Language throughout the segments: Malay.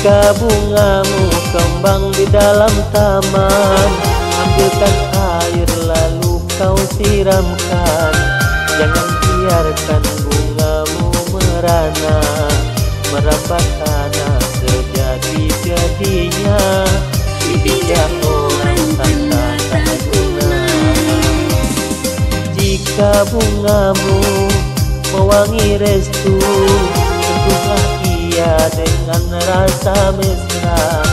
Jika bungamu kembang di dalam taman, ambilkan air lalu kau siramkan. Jangan biarkan bungamu merana, merambat tanah sejadi-jadinya. Bijak orang tanpa tak guna. Jika bungamu mewangi restu, tentulah ia dengan rasa mesra.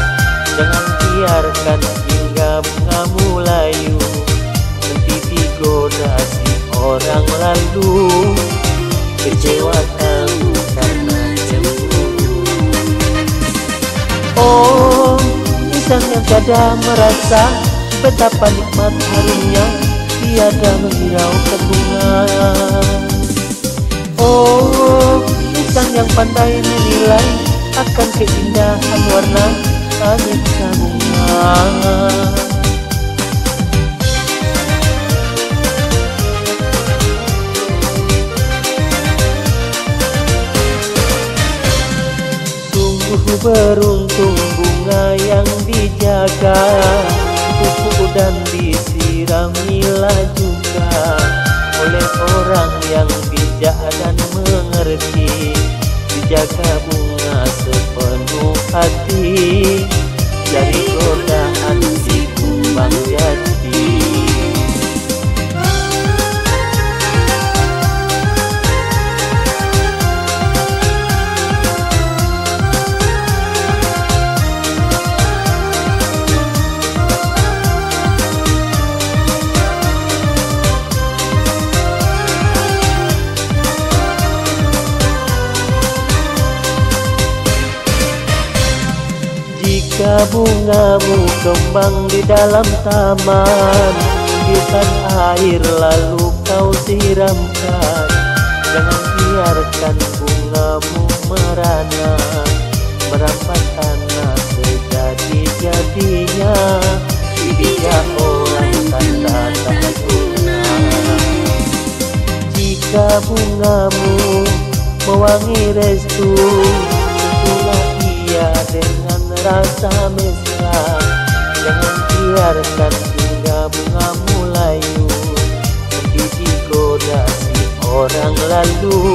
Jangan biarkan hingga bungamu layu, nanti digoda si orang lalu. Kecewa kamu karena cemburu. Oh, insan yang tiada merasa betapa nikmat harumnya, tiada menghiraukan bunga. Oh, insan yang pandai menilai akan keindahan warna aneka bunga. Sungguh beruntung bunga yang dijaga, pupuk dan disiramilah juga oleh orang yang bijak dan mengerti. Dijaga bunga sepenuh hati dari godaan si kumbang jati. Jika bungamu kembang di dalam taman, ambilkan air lalu kau siramkan. Jangan biarkan bungamu merana, merampas tanah sejadi-jadinya. Bijak orang tanda tak guna. Jika bungamu mewangi restu, tentulah ia dengan rasa mesra. Jangan biarkan hingga bungamu layu, nanti digoda si orang lalu.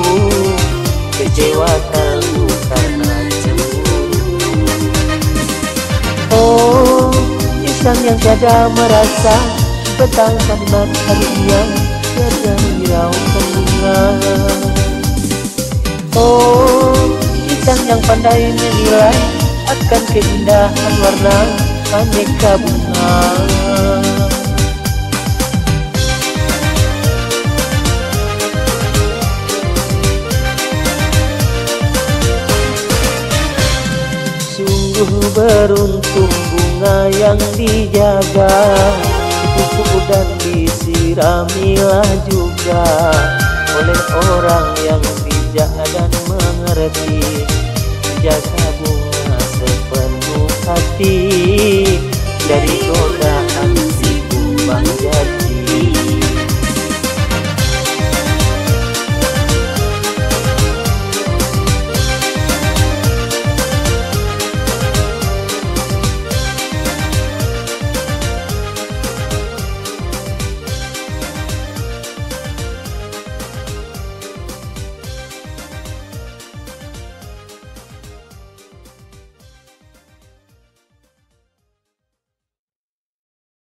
Kecewa kamu karena cemburu. Oh, insan yang tiada merasa betapa nikmat harumnya, tiada menghiraukan bunga. Oh, insan yang pandai menilai akan keindahan warna aneka bunga. Sungguh beruntung bunga yang dijaga, dipupuk dan disiramilah juga oleh orang yang bijak dan mengerti. Jaga bunga sepenuh hati dari godaan si kumbang